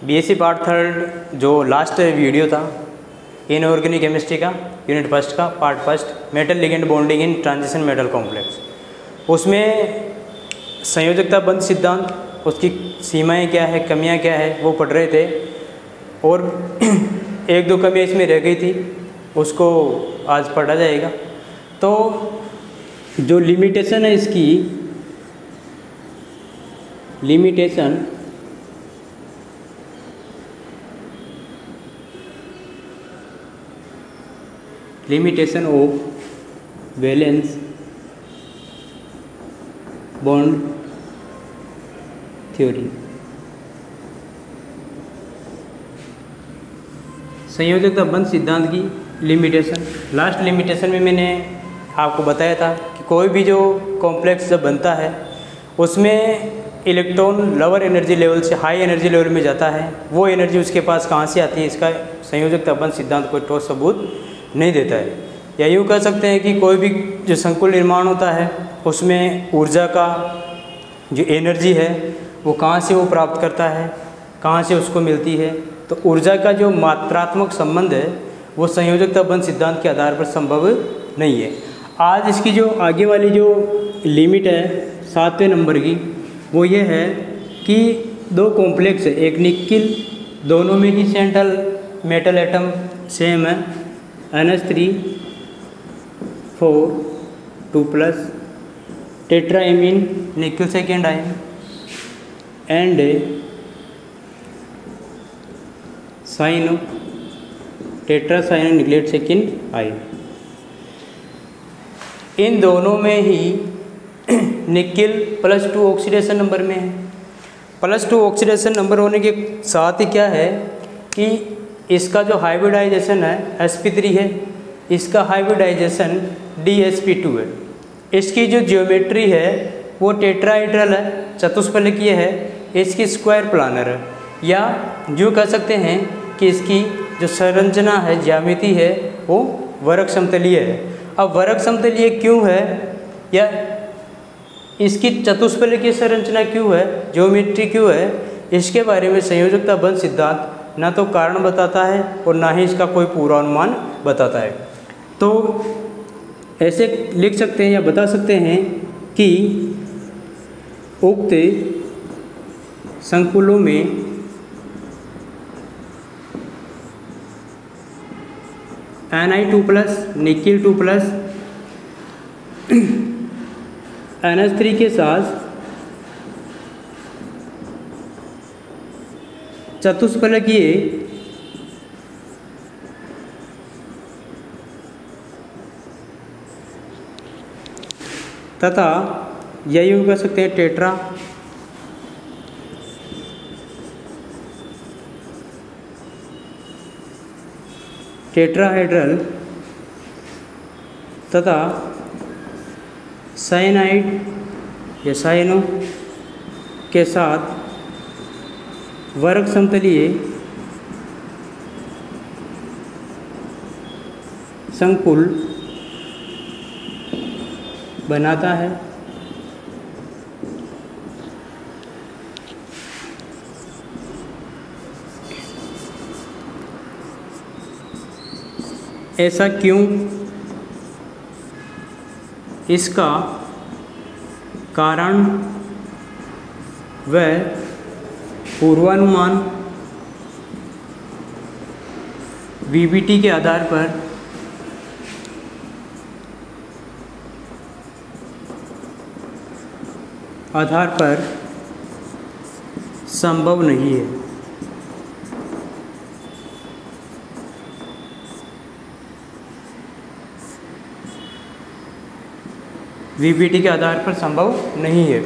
BSc part third जो last video था inorganic chemistry का यूनिट फर्स्ट का part first metal ligand bonding in transition metal complex, उसमें संयोजकता बंध सिद्धांत उसकी सीमाएं क्या है, कमियां क्या है वो पढ़ रहे थे। और एक दो कमियां इसमें रह गई थी, उसको आज पढ़ा जाएगा। तो जो लिमिटेशन है इसकी, limitation of valence bond theory, संयोजकता बंध सिद्धांत की लिमिटेशन। लास्ट लिमिटेशन में मैंने आपको बताया था कि कोई भी जो कॉम्प्लेक्स जब बनता है उसमें इलेक्ट्रॉन लोअर एनर्जी लेवल से हाई एनर्जी लेवल में जाता है, वो एनर्जी उसके पास कहाँ से आती है, इसका संयोजकता बंध सिद्धांत कोई ठोस सबूत नहीं देता है। या यूँ कह सकते हैं कि कोई भी जो संकुल निर्माण होता है उसमें ऊर्जा का जो एनर्जी है वो कहाँ से वो प्राप्त करता है, कहाँ से उसको मिलती है। तो ऊर्जा का जो मात्रात्मक संबंध है वो संयोजकता बंध सिद्धांत के आधार पर संभव नहीं है। आज इसकी जो आगे वाली जो लिमिट है 7वें नंबर की, वो ये है कि दो कॉम्प्लेक्स है, एक निकिल, दोनों में ही सेंट्रल मेटल एटम सेम है, NH3 4 2+ tetraammine nickel second ion and cyano tetracyano nickelate second ion. इन दोनों में ही निकिल +2 ऑक्सीडेशन नंबर में है। +2 ऑक्सीडेशन नंबर होने के साथ ही क्या है कि इसका जो हाइब्रिडाइजेशन है sp3 है, इसका हाइब्रिडाइजेशन dsp2 है। इसकी जो ज्योमेट्री है वो टेट्राहेड्रल है, चतुष्फलकीय है, इसकी स्क्वायर प्लानर है, या जो कह सकते हैं कि इसकी जो संरचना है, ज्यामिति है, वो वर्ग समतलीय है। अब वर्ग समतलीय क्यों है या इसकी चतुष्फलकीय संरचना क्यों है, ज्योमेट्री क्यों है, इसके बारे में संयोजकता बंध सिद्धांत ना तो कारण बताता है और ना ही इसका कोई पूर्वानुमान बताता है। तो ऐसे लिख सकते हैं या बता सकते हैं कि उक्त संकुलों में Ni2+ निकिल 2+ NH3 के साथ चतुष्फलकीय तथा या यूँ कह सकते हैं टेट्राहेड्रल तथा साइनाइड या साइनो के साथ वर्ग समतलीय संकुल बनाता है। ऐसा क्यों? इसका कारण व पूर्वानुमान वीबीटी के आधार पर संभव नहीं है। वीबीटी के आधार पर संभव नहीं है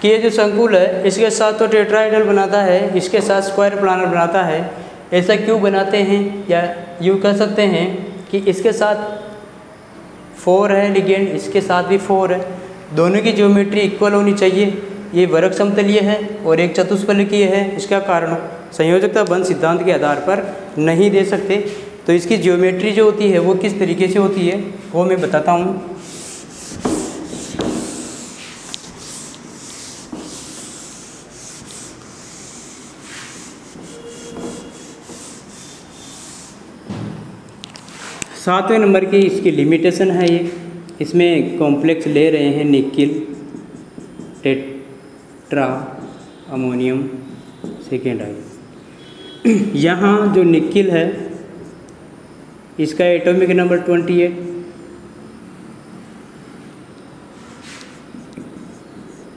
कि ये जो संकुल है इसके साथ तो टेट्राहेड्रल बनाता है, इसके साथ स्क्वायर प्लानर बनाता है। ऐसा क्यों बनाते हैं? या यूँ कह सकते हैं कि इसके साथ 4 है लिगेंड, इसके साथ भी 4 है, दोनों की ज्योमेट्री इक्वल होनी चाहिए। ये वर्ग समतलीय है और एक चतुष्फलकीय है, इसका कारण संयोजकता बंध सिद्धांत के आधार पर नहीं दे सकते। तो इसकी ज्योमेट्री जो होती है वो किस तरीके से होती है वो मैं बताता हूँ। 7वें नंबर की इसकी लिमिटेशन है ये, इसमें कॉम्प्लेक्स ले रहे हैं nickel tetra ammonium second I. यहाँ जो निकिल है इसका एटॉमिक नंबर 28,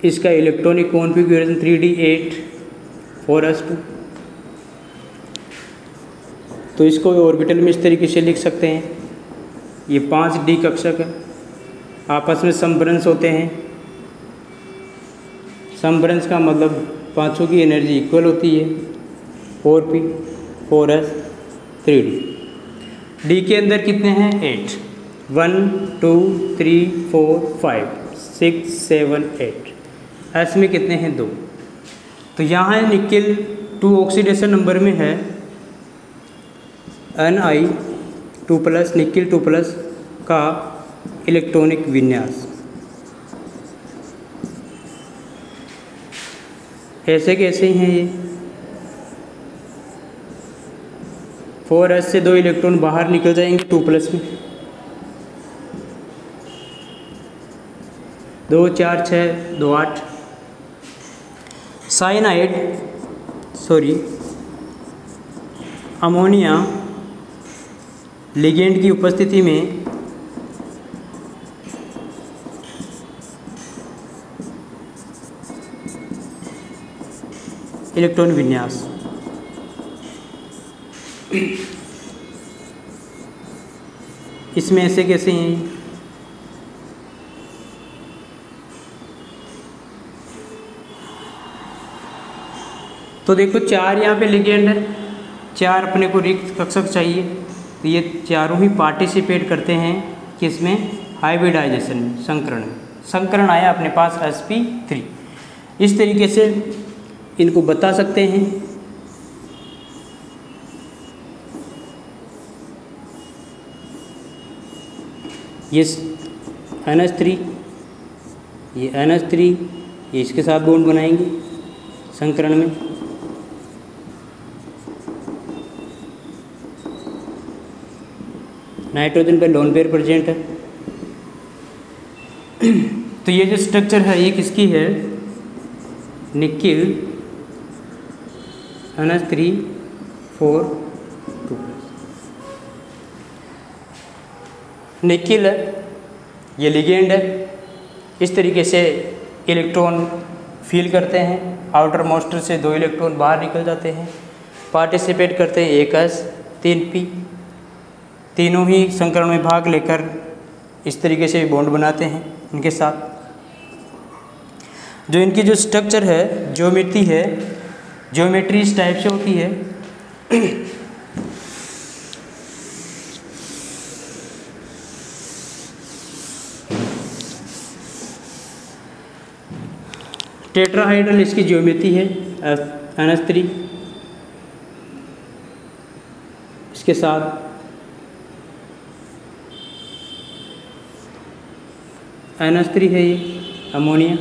इसका इलेक्ट्रॉनिक कॉन्फ़िगरेशन 3d8 4s2। तो इसको ऑर्बिटल में इस तरीके से लिख सकते हैं, ये 5d कक्षक है, आपस में समब्रंश होते हैं। समब्रंश का मतलब पांचों की एनर्जी इक्वल होती है, 4p 4s 3d। डी के अंदर कितने हैं 8, 1 2 3 4 5 6 7 8, एस में कितने हैं 2। तो यहाँ निकिल 2 ऑक्सीडेशन नंबर में है Ni2+, निकिल 2+ का इलेक्ट्रॉनिक विन्यास ऐसे कैसे हैं ये। 4s से 2 इलेक्ट्रॉन बाहर निकल जाएंगे 2+ में, 2 4 6 2 8। साइनाइड अमोनिया लिगेंड की उपस्थिति में इलेक्ट्रॉन विन्यास इसमें ऐसे कैसे हैं। तो देखो 4 यहाँ पे लिगेंड है, 4 अपने को रिक्त कक्षक चाहिए, तो ये चारों ही पार्टिसिपेट करते हैं किसमें, हाइब्रिडाइजेशन में, संकरण में। संकरण आया अपने पास sp3। इस तरीके से इनको बता सकते हैं। ये NH3, ये NH3, ये इसके साथ बॉन्ड बनाएंगे संकरण में। नाइट्रोजन पे लोन पेयर प्रेजेंट है। तो ये जो स्ट्रक्चर है ये किसकी है, निकिल NH3 4 2। निकिल है, ये लिगेंड है, इस तरीके से इलेक्ट्रॉन फील करते हैं, आउटर मोस्ट से 2 इलेक्ट्रॉन बाहर निकल जाते हैं, पार्टिसिपेट करते हैं 1s 3p। तीनों ही संकरण में भाग लेकर इस तरीके से बॉन्ड बनाते हैं इनके साथ। जो इनकी जो स्ट्रक्चर है, ज्योमेट्री इस टाइप से होती है। टेट्राहाइड्रल इसकी ज्योमेट्री है, NH3 इसके साथ NH3 है, ये अमोनिया,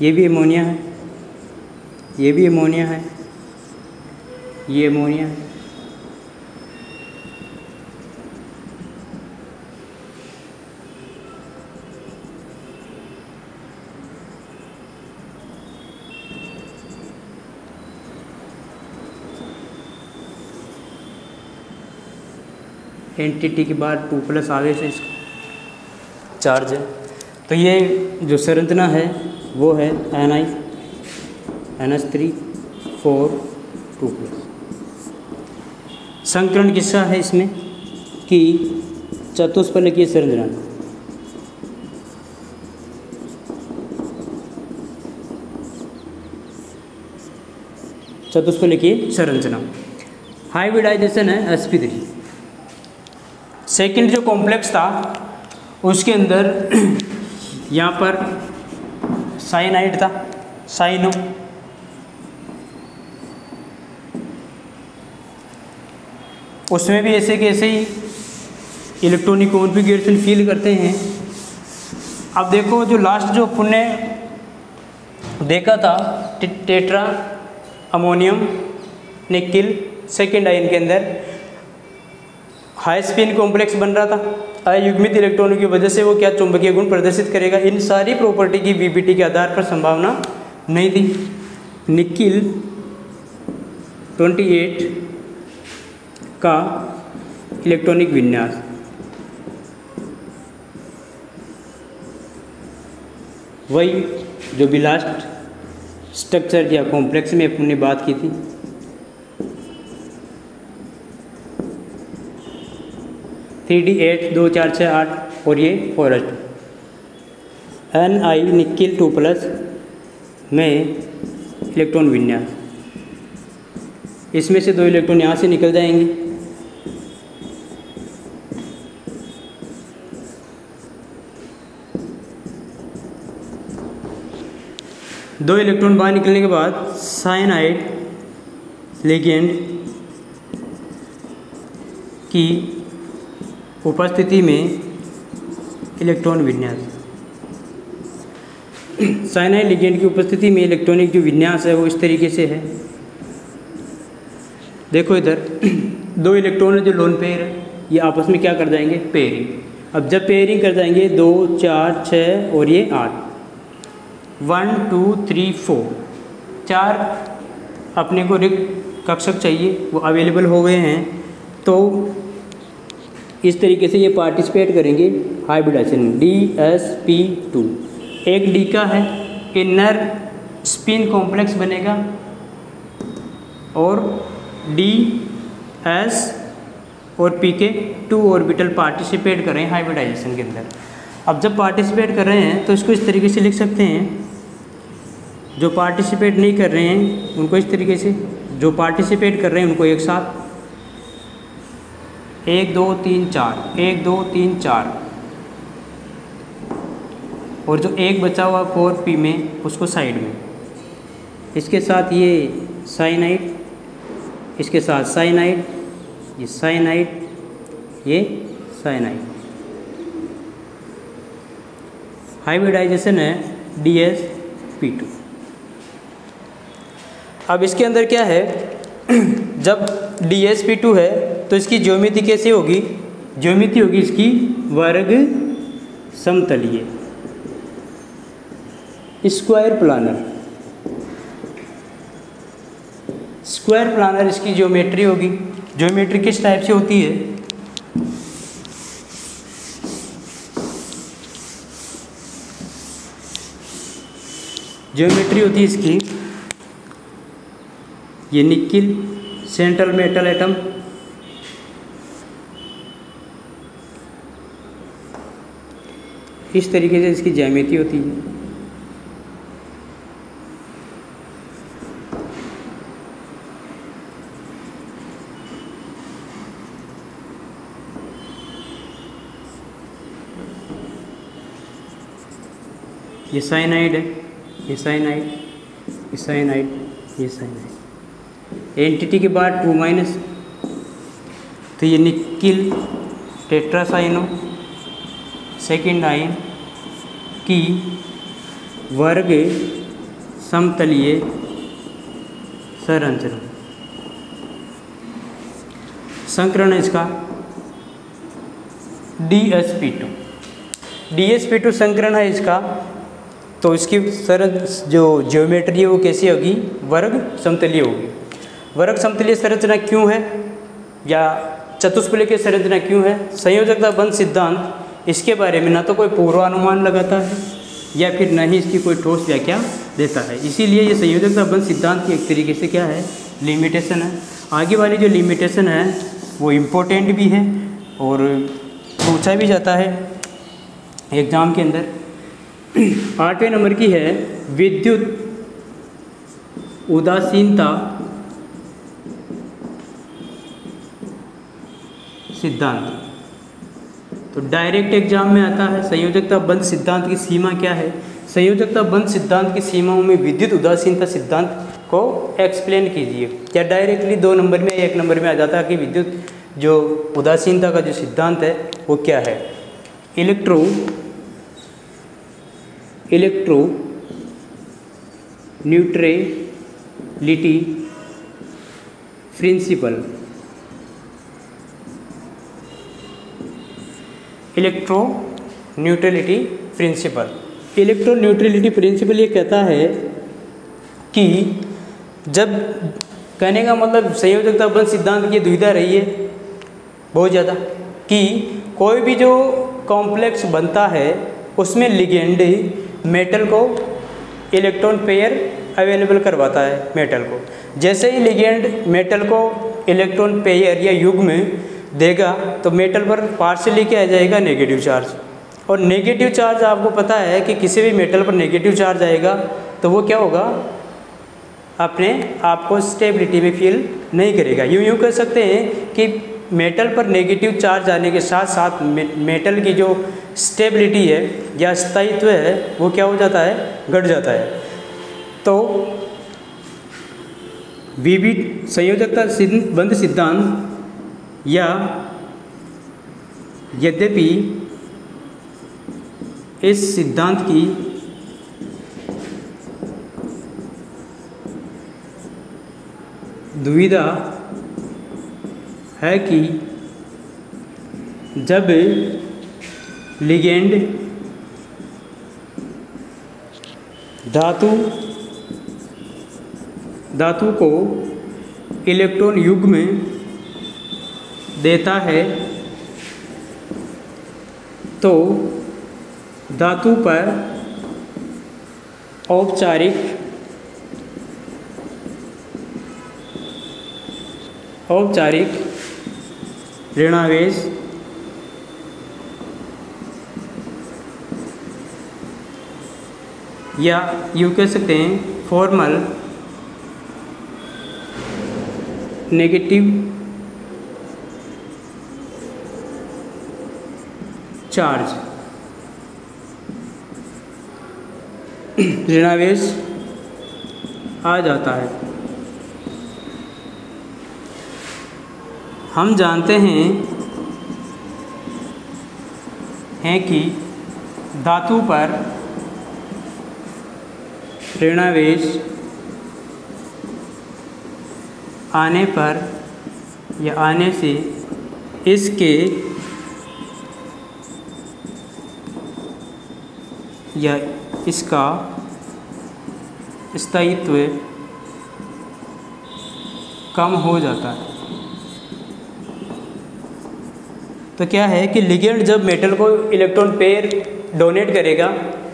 ये भी अमोनिया है, ये भी अमोनिया है, ये अमोनिया है। एंटिटी के बाद 2+ आगे से इसका चार्ज है। तो ये जो संरचना है वो है NH3 4 2+। संकरण किस्सा है इसमें कि चतुष्फलकीय संरचना, चतुष्फलकीय संरचना। हाइब्रिडाइजेशन है sp3। सेकंड जो कॉम्प्लेक्स था उसके अंदर यहाँ पर साइनाइड था, साइनो। उसमें भी ऐसे के ऐसे ही इलेक्ट्रॉनिक कॉन्फ़िगरेशन फील करते हैं। अब देखो जो लास्ट जो अपन ने देखा था tetra ammonium nickel second ion के अंदर, हाई स्पिन कॉम्प्लेक्स बन रहा था, अयुग्मित इलेक्ट्रॉनों की वजह से वो क्या चुंबकीय गुण प्रदर्शित करेगा। इन सारी प्रॉपर्टी की वीबीटी के आधार पर संभावना नहीं थी। निकिल 28 का इलेक्ट्रॉनिक विन्यास, वही जो भी लास्ट स्ट्रक्चर या कॉम्प्लेक्स में अपनी बात की थी। थ्री 8 2 4 6 8 और ये 4s2 Ni निकिल 2+ में इलेक्ट्रॉन विन्यास, इसमें से 2 इलेक्ट्रॉन यहाँ से निकल जाएंगे। दो इलेक्ट्रॉन बाहर निकलने के बाद साइनाइड लिगेंड की उपस्थिति में इलेक्ट्रॉन विन्यास, साइनाइड लिगेंड की उपस्थिति में इलेक्ट्रॉनिक जो विन्यास है वो इस तरीके से है। देखो इधर 2 इलेक्ट्रॉन है जो लोन पेयर है, ये आपस में क्या कर जाएंगे, पेयरिंग। अब जब पेयरिंग कर जाएंगे 2 4 6 और ये 8, 1 2 3 4, 4 अपने को रिक्त कक्षक चाहिए, वो अवेलेबल हो गए हैं। तो इस तरीके से ये पार्टिसिपेट करेंगे हाइब्रिडाइजेशन में। DsP2 एक डी का है, इनर स्पिन कॉम्प्लेक्स बनेगा और DS और P के 2 ऑर्बिटल पार्टिसिपेट कर रहे हैं हाइब्रिडाइजेशन के अंदर। अब जब पार्टिसिपेट कर रहे हैं तो इसको इस तरीके से लिख सकते हैं, जो पार्टिसिपेट नहीं कर रहे हैं उनको इस तरीके से, जो पार्टिसिपेट कर रहे हैं उनको एक साथ 1 2 3 4 1 2 3 4, और जो एक बचा हुआ 4p में उसको साइड में, इसके साथ ये साइनाइड, इसके साथ साइनाइड, ये साइनाइड, ये साइनाइड। हाइब्रिडाइजेशन है DsP2। अब इसके अंदर क्या है, जब DsP2 है तो इसकी ज्योमेट्री कैसे होगी, ज्योमेट्री होगी इसकी वर्ग समतलीय, स्क्वायर प्लानर। स्क्वायर प्लानर इसकी ज्योमेट्री होगी। ज्योमेट्री किस टाइप से होती है, ज्योमेट्री होती है इसकी, ये निकिल सेंट्रल मेटल एटम, इस तरीके से इसकी ज्यामिति होती है। ये साइनाइड है, ये साइनाइड, ये साइनाइड, ये साइनाइड। एंटिटी के बाद 2- तो ये निकिल टेट्रासाइनो सेकेंड आयन की वर्ग समतलीय संरचना। संकरण इसका DsP2। DsP2 संकरण है इसका, तो इसकी जो ज्योमेट्री है वो कैसी होगी, वर्ग समतलीय होगी। वर्ग समतलीय संरचना क्यों है, या चतुष्फलकीय संरचना क्यों है, संयोजकता बंध सिद्धांत इसके बारे में ना तो कोई पूर्वानुमान लगाता है या फिर न ही इसकी कोई ठोस व्याख्या देता है। इसीलिए ये संयोजकता बंध सिद्धांत की एक तरीके से क्या है, लिमिटेशन है। आगे वाली जो लिमिटेशन है वो इम्पोर्टेंट भी है और पूछा भी जाता है एग्ज़ाम के अंदर। 8वें नंबर की है विद्युत उदासीनता सिद्धांत। तो डायरेक्ट एग्जाम में आता है संयोजकता बंध सिद्धांत की सीमा क्या है। संयोजकता बंध सिद्धांत की सीमाओं में विद्युत उदासीनता सिद्धांत को एक्सप्लेन कीजिए। क्या डायरेक्टली 2 नंबर में या 1 नंबर में आ जाता है कि विद्युत जो उदासीनता का जो सिद्धांत है वो क्या है। Electro neutrality principle electroneutrality principle. Electroneutrality principle ये कहता है कि जब, कहने का मतलब संयोजकता बंध सिद्धांत की दुविधा रही है बहुत ज़्यादा, कि कोई भी जो कॉम्प्लेक्स बनता है उसमें लिगेंड मेटल को इलेक्ट्रॉन पेयर अवेलेबल करवाता है मेटल को। जैसे ही लिगेंड मेटल को इलेक्ट्रॉन पेयर या युग्म देगा तो मेटल पर पार्शियली क्या आ जाएगा, नेगेटिव चार्ज। और नेगेटिव चार्ज आपको पता है कि किसी भी मेटल पर नेगेटिव चार्ज आएगा तो वो क्या होगा, अपने आप को स्टेबिलिटी में फील नहीं करेगा। यूँ कह सकते हैं कि मेटल पर नेगेटिव चार्ज आने के साथ साथ मेटल की जो स्टेबिलिटी है या स्थायित्व है वो क्या हो जाता है, घट जाता है। तो विविध संयोजकता बंध सिद्धांत या यद्यपि इस सिद्धांत की दुविधा है कि जब लिगेंड धातु को इलेक्ट्रॉन युग्म देता है तो धातु पर औपचारिक ऋणावेश या यूँ कह सकते हैं फॉर्मल नेगेटिव चार्ज ऋणावेश आ जाता है। हम जानते हैं कि धातु पर ऋणावेश आने पर या आने से इसके या इसका स्थायित्व कम हो जाता है। तो क्या है कि लिगेंड जब मेटल को इलेक्ट्रॉन पेयर डोनेट करेगा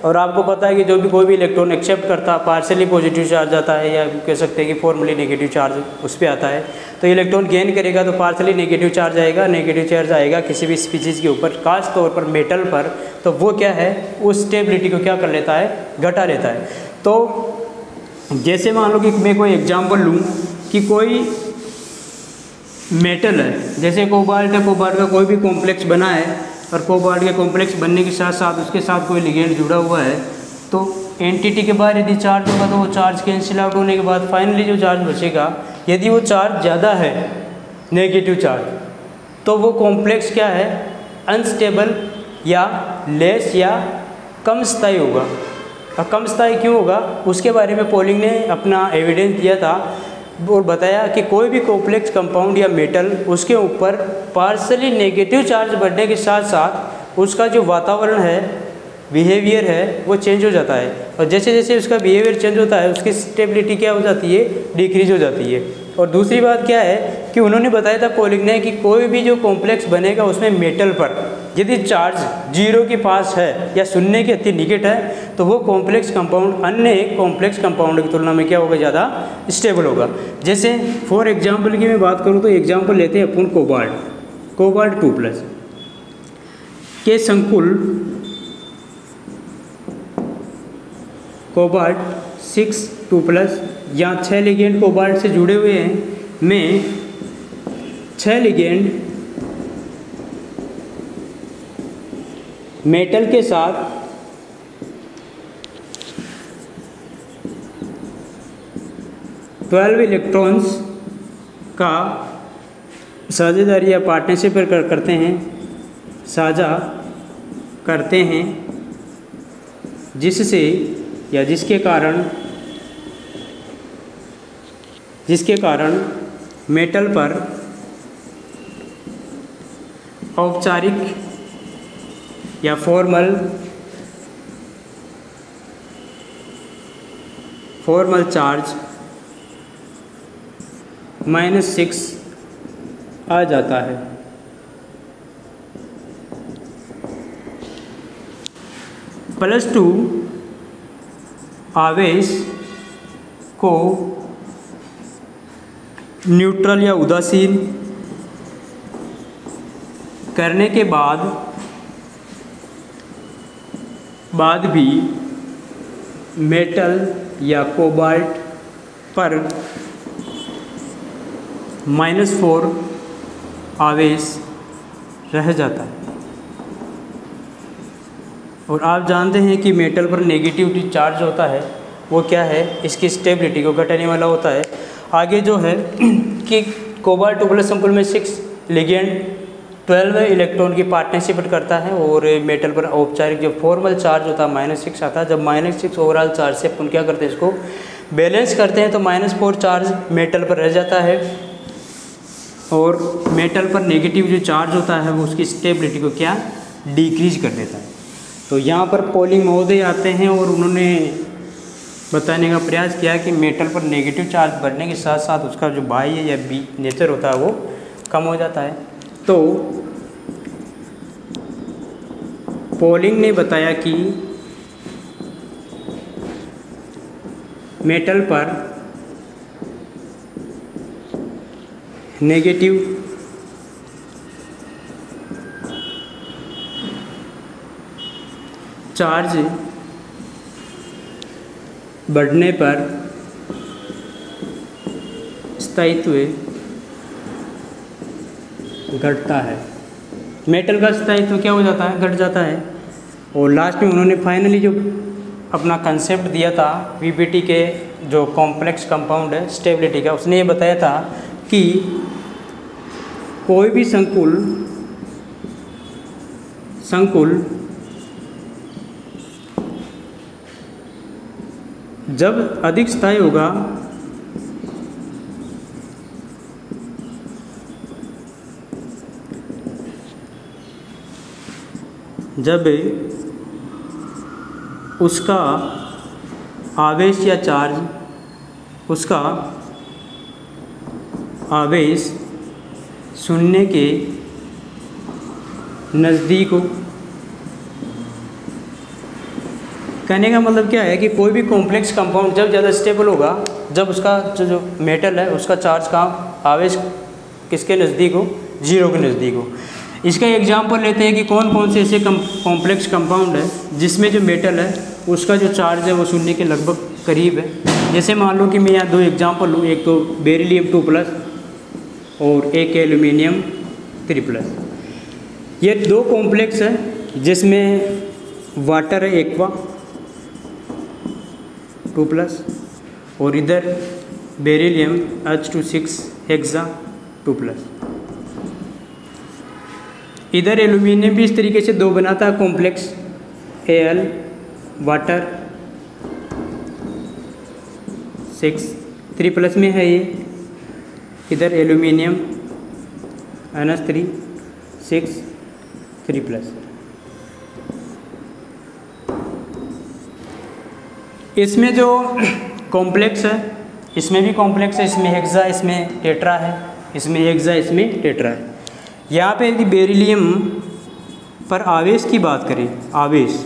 और आपको पता है कि जो भी कोई भी इलेक्ट्रॉन एक्सेप्ट करता है पार्शियली पॉजिटिव चार्ज आता है या कह सकते हैं कि फॉर्मली नेगेटिव चार्ज उस पर आता है। तो इलेक्ट्रॉन गेन करेगा तो पार्शियली नेगेटिव चार्ज आएगा, नेगेटिव चार्ज आएगा किसी भी स्पीशीज़ के ऊपर, खास तौर पर मेटल पर, तो वो क्या है, उस स्टेबिलिटी को क्या कर लेता है, घटा लेता है। तो जैसे मान लो कि मैं कोई एग्जाम्पल लूँ कि कोई मेटल है, जैसे कोबाल्ट है, कोबाल्ट का कोई भी कॉम्प्लेक्स बना है और कोबाल्ट के कॉम्प्लेक्स बनने के साथ साथ उसके साथ कोई लिगेंड जुड़ा हुआ है, तो एंटिटी के बाद यदि चार्ज होगा तो वो चार्ज कैंसिल आउट होने के बाद फाइनली जो चार्ज बचेगा, यदि वो चार्ज ज़्यादा है नेगेटिव चार्ज, तो वो कॉम्प्लेक्स क्या है, अनस्टेबल या लेस या कम स्थायी होगा। और कम स्थायी क्यों होगा, उसके बारे में पॉलिंग ने अपना एविडेंस दिया था और बताया कि कोई भी कॉम्प्लेक्स कंपाउंड या मेटल उसके ऊपर पार्शियली नेगेटिव चार्ज बढ़ने के साथ साथ उसका जो वातावरण है, बिहेवियर है, वो चेंज हो जाता है। और जैसे जैसे उसका बिहेवियर चेंज होता है उसकी स्टेबिलिटी क्या हो जाती है, डिक्रीज हो जाती है। और दूसरी बात क्या है कि उन्होंने बताया था पॉलिंग ने कि कोई भी जो कॉम्प्लेक्स बनेगा उसमें मेटल पर यदि चार्ज 0 के पास है या शून्य के अति निकट है तो वो कॉम्प्लेक्स कंपाउंड अन्य कॉम्प्लेक्स कंपाउंड की तुलना में क्या होगा, ज़्यादा स्टेबल होगा। जैसे फॉर एग्जांपल की मैं बात करूँ तो एग्जांपल लेते हैं अपन कोबाल्ट 2+ के संकुल कोबाल्ट 6 यहाँ 6 लिगेंड कोबाल्ट से जुड़े हुए हैं, में 6 लिगेंड मेटल के साथ 12 इलेक्ट्रॉन्स का साझेदारी या पार्टनरशिप करते हैं, साझा करते हैं, जिससे या जिसके कारण औपचारिक या फॉर्मल चार्ज -6 आ जाता है। +2 आवेश को न्यूट्रल या उदासीन करने के बाद भी मेटल या कोबाल्ट पर -4 आवेश रह जाता है। और आप जानते हैं कि मेटल पर नेगेटिव चार्ज होता है वो क्या है, इसकी स्टेबिलिटी को घटाने वाला होता है। आगे जो है कि कोबाल्ट 2+ संकुल में 6 लिगेंड 12 इलेक्ट्रॉन की पार्टनरशिप करता है और मेटल पर औपचारिक जो फॉर्मल चार्ज होता है -6 आता है। जब -6 ओवरऑल चार्ज से अपन क्या करते हैं, इसको बैलेंस करते हैं तो -4 चार्ज मेटल पर रह जाता है और मेटल पर नेगेटिव जो चार्ज होता है वो उसकी स्टेबिलिटी को क्या डिक्रीज कर देता है। तो यहाँ पर पॉलिंग महोदय आते हैं और उन्होंने बताने का प्रयास किया कि मेटल पर नेगेटिव चार्ज बढ़ने के साथ साथ उसका जो बाह्य या बी नेचर होता है वो कम हो जाता है। तो पॉलिंग ने बताया कि मेटल पर नेगेटिव चार्ज बढ़ने पर स्थायित्व घटता है, मेटल का स्थायित्व क्या हो जाता है, घट जाता है। और लास्ट में उन्होंने फाइनली जो अपना कंसेप्ट दिया था वीपीटी के जो कॉम्प्लेक्स कंपाउंड है स्टेबिलिटी का, उसने ये बताया था कि कोई भी संकुल जब अधिक स्थायी होगा जब उसका आवेश या चार्ज, उसका आवेश शून्य के नज़दीक हो। कहने का मतलब क्या है कि कोई भी कॉम्प्लेक्स कंपाउंड जब ज़्यादा स्टेबल होगा, जब उसका जो मेटल है उसका चार्ज का आवेश किसके नज़दीक हो, 0 के नज़दीक हो। इसका एग्जांपल लेते हैं कि कौन कौन से ऐसे कॉम्प्लेक्स कंपाउंड है जिसमें जो मेटल है उसका जो चार्ज है वो शून्य के लगभग करीब है। जैसे मान लो कि मैं यहाँ 2 एग्जांपल लूँ, एक तो बेरिलियम 2+ और एक एल्यूमिनियम 3+। ये 2 कॉम्प्लेक्स है जिसमें वाटर है एक्वा 2+ और इधर बेरिलियम H26 हेक्सा 2+। इधर एल्यूमिनियम भी इस तरीके से 2 बनाता है कॉम्प्लेक्स Al वाटर 6 3+ में है ये। इधर एल्यूमिनियम NH3 6 3+। इसमें जो कॉम्प्लेक्स है, इसमें भी कॉम्प्लेक्स है, इसमें हेक्सा, इसमें टेट्रा है, इसमें हेक्सा, इसमें टेट्रा है। यहाँ पे यदि बेरिलियम पर आवेश की बात करें, आवेश,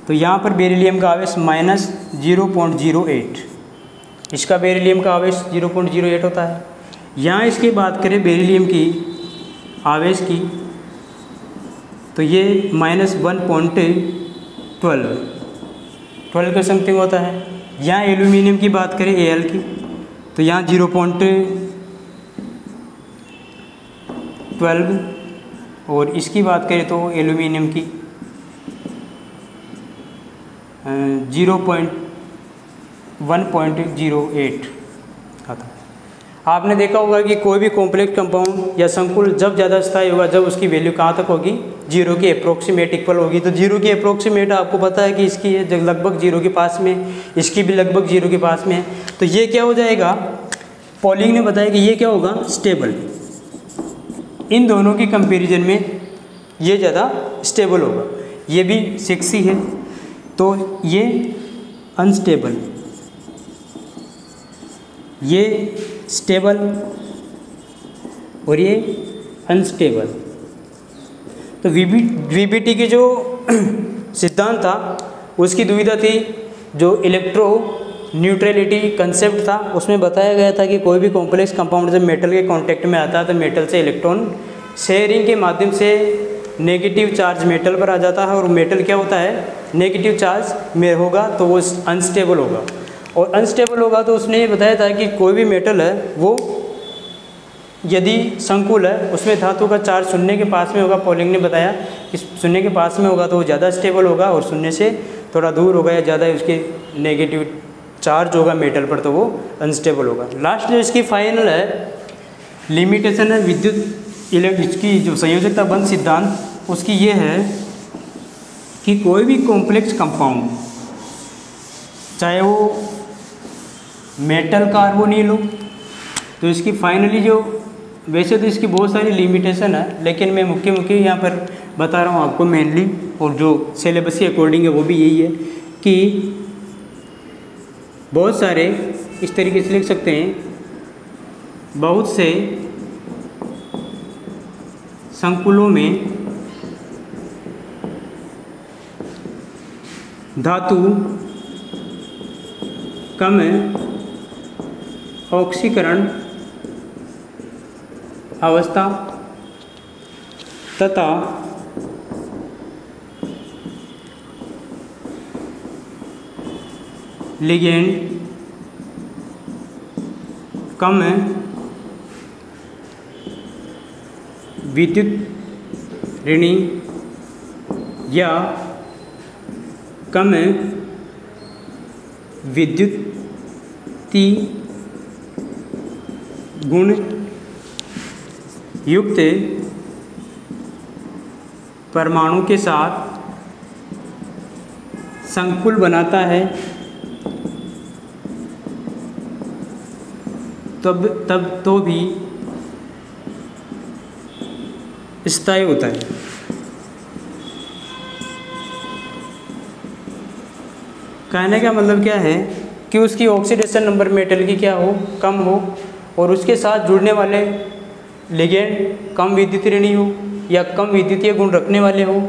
तो यहाँ पर बेरिलियम का आवेश -0.08, इसका बेरिलियम का आवेश 0.08 होता है। यहाँ इसकी बात करें बेरिलियम की आवेश की तो ये -1.12 के समथिंग होता है। यहाँ एल्यूमिनियम की बात करें Al की तो यहाँ 0.12 और इसकी बात करें तो एल्यूमिनियम की 1.08 आता है। आपने देखा होगा कि कोई भी कॉम्प्लेक्स कंपाउंड या संकुल जब ज़्यादा स्थायी होगा, जब उसकी वैल्यू कहाँ तक होगी, 0 के अप्रोक्सीमेट इक्वल होगी। तो 0 के अप्रोक्सीमेट आपको पता है कि इसकी है लगभग 0 के पास में, इसकी भी लगभग 0 के पास में है। तो ये क्या हो जाएगा, पॉलिंग ने बताया कि ये क्या होगा, स्टेबल। इन दोनों की कंपैरिजन में ये ज़्यादा स्टेबल होगा। ये भी 6 ही है, तो ये अनस्टेबल, ये स्टेबल और ये अनस्टेबल। तो वीबीटी की जो सिद्धांत था उसकी दुविधा थी। जो इलेक्ट्रो न्यूट्रलिटी कंसेप्ट था उसमें बताया गया था कि कोई भी कॉम्प्लेक्स कंपाउंड जब मेटल के कांटेक्ट में आता है तो मेटल से इलेक्ट्रॉन शेयरिंग के माध्यम से नेगेटिव चार्ज मेटल पर आ जाता है, और मेटल क्या होता है, नेगेटिव चार्ज में होगा तो वो अनस्टेबल होगा, और अनस्टेबल होगा तो उसने ये बताया था कि कोई भी मेटल है वो यदि संकुल है उसमें धातु का चार्ज शून्य के पास में होगा। पॉलिंग ने बताया कि शून्य के पास में होगा तो वो ज़्यादा स्टेबल होगा, और शून्य से थोड़ा दूर होगा या ज़्यादा उसके नेगेटिव चार्ज होगा मेटल पर तो वो अनस्टेबल होगा। लास्ट जो इसकी फाइनल है लिमिटेशन है विद्युत इसकी जो संयोजकता बंध सिद्धांत उसकी ये है कि कोई भी कॉम्प्लेक्स कंपाउंड चाहे वो मेटल कार्बोनिल हो तो इसकी फाइनली जो, वैसे तो इसकी बहुत सारी लिमिटेशन है लेकिन मैं मुख्य यहाँ पर बता रहा हूँ आपको मेनली, और जो सिलेबस के अकॉर्डिंग है वो भी यही है कि बहुत सारे इस तरीके से लिख सकते हैं, बहुत से संकुलों में धातु कम ऑक्सीकरण अवस्था तथा लिगेंड कम विद्युत ऋणी या कम विद्युती गुण युक्त परमाणु के साथ संकुल बनाता है तब तो भी स्थायी होता है। कहने का मतलब क्या है कि उसकी ऑक्सीडेशन नंबर मेटल की क्या हो, कम हो, और उसके साथ जुड़ने वाले लिगेंड कम विद्युत ऋणी हो या कम विद्युतीय गुण रखने वाले हो,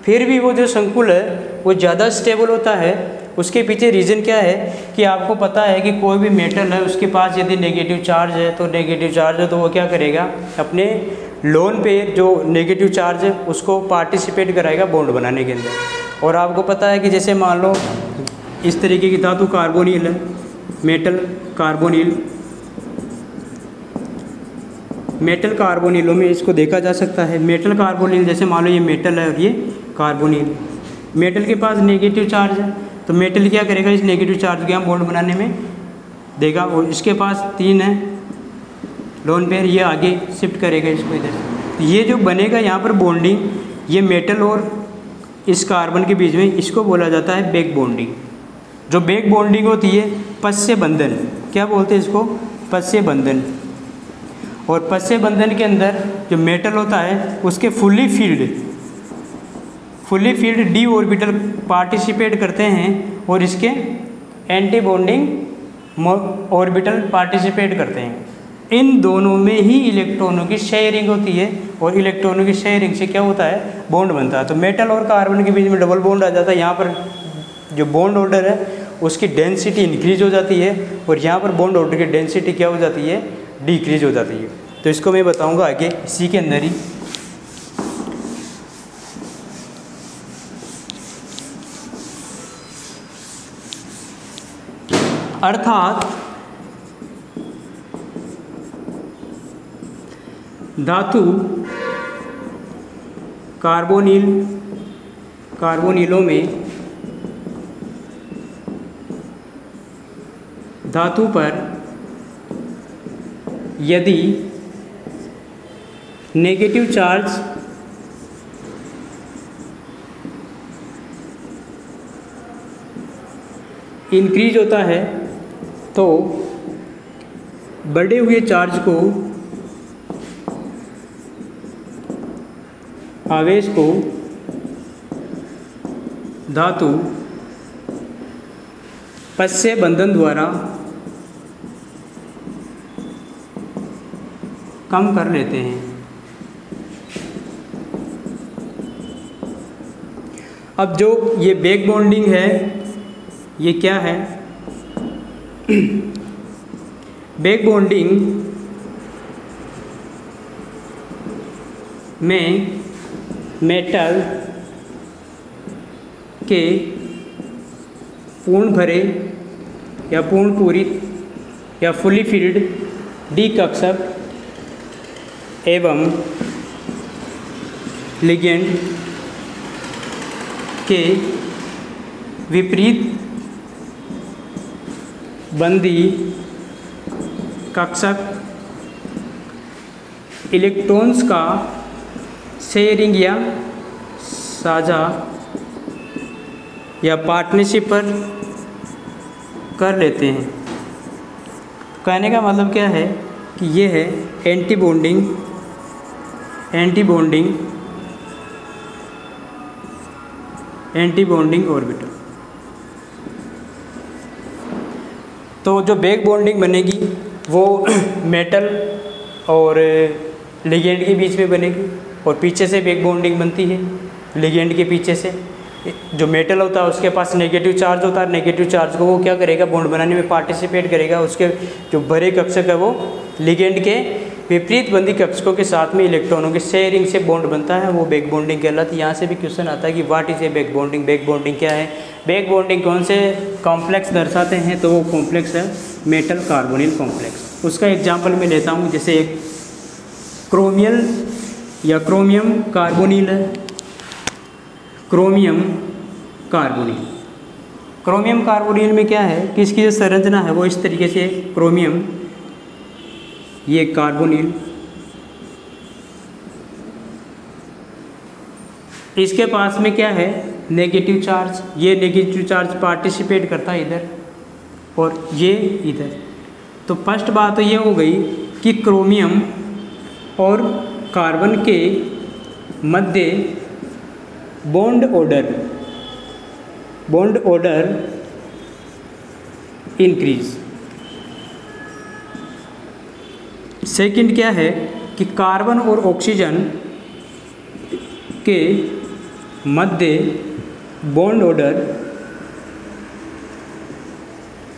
फिर भी वो जो संकुल है वो ज़्यादा स्टेबल होता है। उसके पीछे रीज़न क्या है कि आपको पता है कि कोई भी मेटल है उसके पास यदि नेगेटिव चार्ज है तो नेगेटिव चार्ज है तो वो क्या करेगा, अपने लोन पे जो नेगेटिव चार्ज है उसको पार्टिसिपेट कराएगा बॉन्ड बनाने के अंदर। और आपको पता है कि जैसे मान लो इस तरीके की धातु कार्बोनिल है, मेटल कार्बोनिलों में इसको देखा जा सकता है। मेटल कार्बोनिल जैसे मान लो ये मेटल है और ये कार्बोनिल, मेटल के पास नेगेटिव चार्ज है तो मेटल क्या करेगा, इस नेगेटिव चार्ज को यहाँ बॉन्ड बनाने में देगा, और इसके पास 3 है लोन पेयर, ये आगे शिफ्ट करेगा इसको इधर। तो ये जो बनेगा यहाँ पर बॉन्डिंग, ये मेटल और इस कार्बन के बीच में, इसको बोला जाता है बैक बॉन्डिंग। जो बैक बॉन्डिंग होती है पश्य बंधन, क्या बोलते हैं इसको, पश्य बंधन। और पश्य बंधन के अंदर जो मेटल होता है उसके fully field D orbital participate करते हैं और इसके एंटी बॉन्डिंग ऑर्बिटल पार्टिसिपेट करते हैं। इन दोनों में ही इलेक्ट्रॉनों की शेयरिंग होती है, और इलेक्ट्रॉनों की शेयरिंग से क्या होता है, बॉन्ड बनता है। तो मेटल और कार्बन के बीच में डबल बॉन्ड आ जाता है। यहाँ पर जो बॉन्ड ऑर्डर है उसकी डेंसिटी इंक्रीज हो जाती है, और यहाँ पर बॉन्ड ऑर्डर की डेंसिटी क्या हो जाती है, डिक्रीज हो जाती है। तो इसको मैं बताऊँगा आगे इसी के अंदर ही। अर्थात धातु कार्बोनिलों में धातु पर यदि नेगेटिव चार्ज इंक्रीज होता है तो बढ़े हुए चार्ज को, आवेश को धातु पश्य बंधन द्वारा कम कर लेते हैं। अब जो ये बैक बॉन्डिंग है, ये क्या है? बैक बॉन्डिंग में मेटल के पूर्ण भरे या पूर्ण पूरित या फुली फिल्ड डी कक्षक एवं लिगेंड के विपरीत बंदी कक्षक इलेक्ट्रॉन्स का शेयरिंग या साझा या पार्टनरशिप पर कर लेते हैं। कहने का मतलब क्या है कि ये है एंटी बॉन्डिंग ऑर्बिटल। तो जो बैक बॉन्डिंग बनेगी वो मेटल और लिगेंड के बीच में बनेगी, और पीछे से बैक बॉन्डिंग बनती है लिगेंड के पीछे से। जो मेटल होता है उसके पास नेगेटिव चार्ज होता है, नेगेटिव चार्ज को वो क्या करेगा? बॉन्ड बनाने में पार्टिसिपेट करेगा। उसके जो भरे कक्षक है वो लिगेंड के विपरीत बंदी कक्षकों के साथ में इलेक्ट्रॉनों के शेयरिंग से बॉन्ड बनता है, वो बैक बॉन्डिंग कहलाती है। यहाँ से भी क्वेश्चन आता है कि what is a back bonding? Back bonding क्या है? बैक बॉन्डिंग कौन से कॉम्प्लेक्स दर्शाते हैं? तो वो कॉम्प्लेक्स है मेटल कार्बोनिल कॉम्प्लेक्स। उसका एग्जाम्पल मैं लेता हूँ, जैसे एक क्रोमियल या क्रोमियम कार्बोनिल है। क्रोमियम कार्बोनिल में क्या है कि इसकी जो संरचना है वो इस तरीके से, क्रोमियम, ये कार्बोनिल, इसके पास में क्या है? Negative charge. ये नेगेटिव चार्ज पार्टिसिपेट करता है इधर और ये इधर। तो फर्स्ट बात तो ये हो गई कि क्रोमियम और कार्बन के मध्य बॉन्ड ऑर्डर इंक्रीज। सेकंड क्या है कि कार्बन और ऑक्सीजन के मध्य बॉन्ड ऑर्डर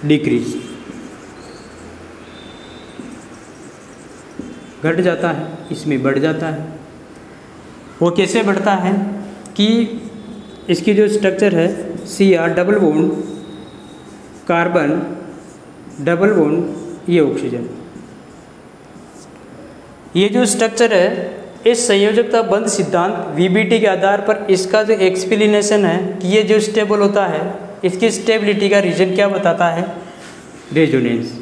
डिक्रीज, घट जाता है, इसमें बढ़ जाता है। वो कैसे बढ़ता है कि इसकी जो स्ट्रक्चर है Cr double bond carbon double bond ये ऑक्सीजन, ये जो स्ट्रक्चर है इस संयोजकता बंध सिद्धांत VBT के आधार पर इसका जो एक्सप्लेनेशन है कि ये जो स्टेबल होता है, इसकी स्टेबिलिटी का रीजन क्या बताता है? रेजोनेंस,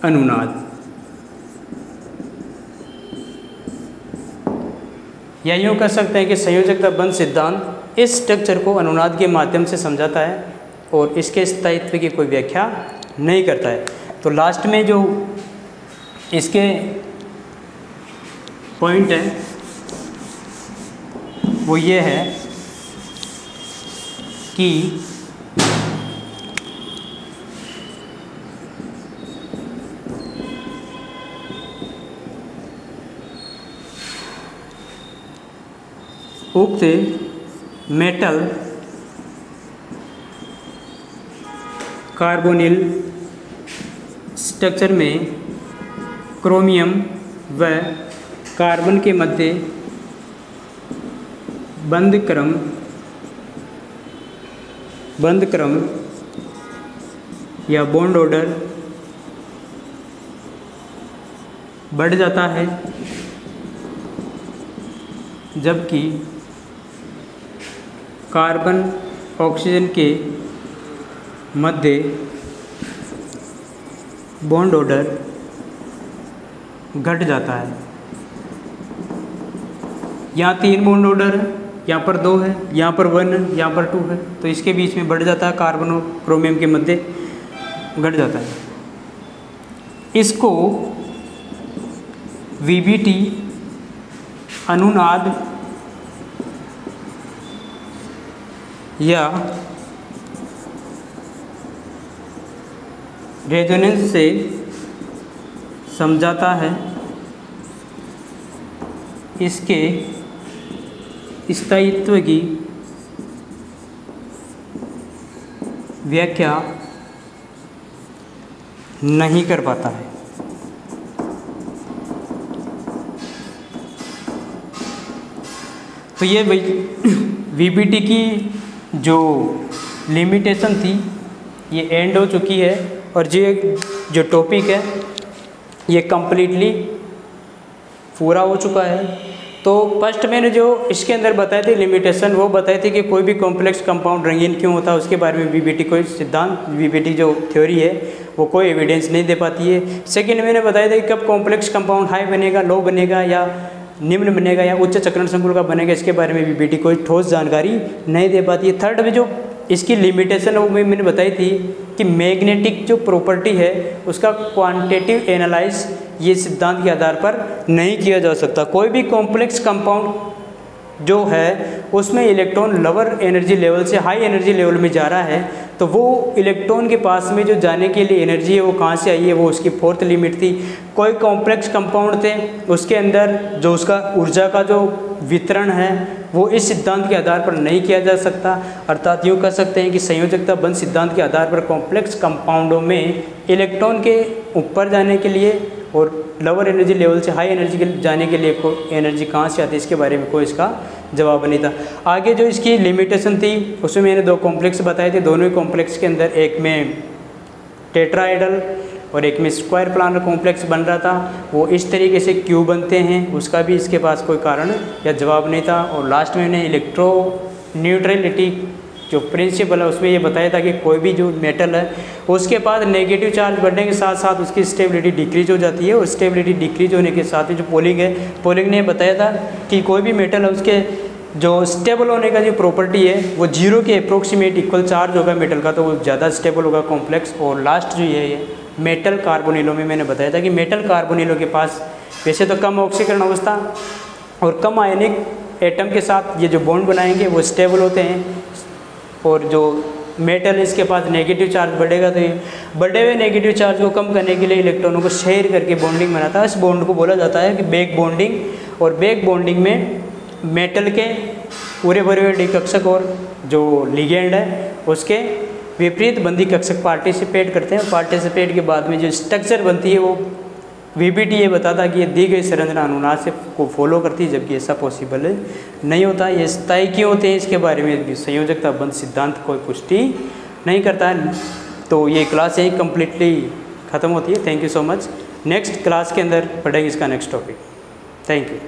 अनुनाद। या यूँ कह सकते हैं कि संयोजकता बंध सिद्धांत इस स्ट्रक्चर को अनुनाद के माध्यम से समझाता है और इसके स्थायित्व की कोई व्याख्या नहीं करता है। तो लास्ट में जो इसके पॉइंट है वो ये है कि उक्त मेटल कार्बोनिल स्ट्रक्चर में क्रोमियम व कार्बन के मध्य बंध क्रम या बॉन्ड ऑर्डर बढ़ जाता है, जबकि कार्बन ऑक्सीजन के मध्य बॉन्ड ऑर्डर घट जाता है। यहाँ 3 बॉन्ड ऑर्डर है, यहाँ पर 2 है, यहाँ पर 1 है, यहाँ पर 2 है, तो इसके बीच में बढ़ जाता है, कार्बन और क्रोमियम के मध्य घट जाता है। इसको VBT अनुनाद या रेजोनेंस से समझाता है, इसके स्थायित्व की व्याख्या नहीं कर पाता है। तो ये वीबीटी की जो लिमिटेशन थी ये एंड हो चुकी है, और जो टॉपिक है ये कम्प्लीटली पूरा हो चुका है। तो फर्स्ट मैंने जो इसके अंदर बताए थे लिमिटेशन, वो बताए थे कि कोई भी कॉम्प्लेक्स कंपाउंड रंगीन क्यों होता है, उसके बारे में वीबीटी कोई सिद्धांत, वीबीटी जो थ्योरी है वो कोई एविडेंस नहीं दे पाती है। सेकंड मैंने बताया था कि कब कॉम्प्लेक्स कंपाउंड हाई बनेगा, लो बनेगा, या निम्न बनेगा, या उच्च चक्रण संकुल का बनेगा, इसके बारे में वीबीटी कोई ठोस जानकारी नहीं दे पाती है। थर्ड में जो इसकी लिमिटेशन है वो मैंने बताई थी कि मैग्नेटिक जो प्रॉपर्टी है उसका क्वांटिटेटिव एनालाइज ये सिद्धांत के आधार पर नहीं किया जा सकता। कोई भी कॉम्प्लेक्स कंपाउंड जो है उसमें इलेक्ट्रॉन लोअर एनर्जी लेवल से हाई एनर्जी लेवल में जा रहा है, तो वो इलेक्ट्रॉन के पास में जो जाने के लिए एनर्जी है वो कहाँ से आई है, वो उसकी फोर्थ लिमिट थी। कोई कॉम्प्लेक्स कंपाउंड थे उसके अंदर जो उसका ऊर्जा का जो वितरण है वो इस सिद्धांत के आधार पर नहीं किया जा सकता। अर्थात यूँ कह सकते हैं कि संयोजकता बंध सिद्धांत के आधार पर कॉम्प्लेक्स कंपाउंडों में इलेक्ट्रॉन के ऊपर जाने के लिए और लोअर एनर्जी लेवल से हाई एनर्जी के जाने के लिए एनर्जी कहाँ से आती है, इसके बारे में कोई इसका जवाब नहीं था। आगे जो इसकी लिमिटेशन थी उसमें मैंने दो कॉम्प्लेक्स बताए थे, दोनों ही कॉम्प्लेक्स के अंदर एक में टेट्राहेड्रल और एक में स्क्वायर प्लानर कॉम्प्लेक्स बन रहा था, वो इस तरीके से क्यों बनते हैं उसका भी इसके पास कोई कारण या जवाब नहीं था। और लास्ट में मैंने इलेक्ट्रो न्यूट्रलिटी जो प्रिंसिपल है उसमें ये बताया था कि कोई भी जो मेटल है उसके पास नेगेटिव चार्ज बढ़ने के साथ साथ उसकी स्टेबिलिटी डिक्रीज हो जाती है, और स्टेबिलिटी डिक्रीज होने के साथ ही जो पोलिंग है, पोलिंग ने बताया था कि कोई भी मेटल है उसके जो स्टेबल होने का जो प्रॉपर्टी है वो जीरो के अप्रोक्सीमेट इक्वल चार्ज होगा मेटल का, तो वो ज़्यादा स्टेबल होगा कॉम्प्लेक्स। और लास्ट जो ये मेटल कार्बोनिलों में मैंने बताया था कि मेटल कार्बोनिलों के पास वैसे तो कम ऑक्सीकरण अवस्था और कम आयनिक एटम के साथ ये जो बॉन्ड बनाएंगे वो स्टेबल होते हैं, और जो मेटल इसके पास नेगेटिव चार्ज बढ़ेगा तो ये बढ़े हुए नेगेटिव चार्ज को कम करने के लिए इलेक्ट्रॉनों को शेयर करके बॉन्डिंग बनाता है। इस बॉन्ड को बोला जाता है कि बैक बॉन्डिंग, और बैक बॉन्डिंग में मेटल के पूरे भरे हुए डिकक्षक और जो लिगेंड है उसके विपरीत बंदी कक्षक पार्टिसिपेट करते हैं। पार्टिसिपेट के बाद में जो स्ट्रक्चर बनती है वो वीबीटी ये बताता है कि ये दी गई संरचना अनुनाद से को फॉलो करती है, जबकि ऐसा पॉसिबल नहीं होता। ये स्थायी क्यों होते हैं इसके बारे में संयोजकता बंध सिद्धांत कोई पुष्टि नहीं करता है। तो ये क्लास यही कम्प्लीटली ख़त्म होती है। Thank you so much. Next class के अंदर पढ़ेंगे इसका नेक्स्ट टॉपिक। Thank you.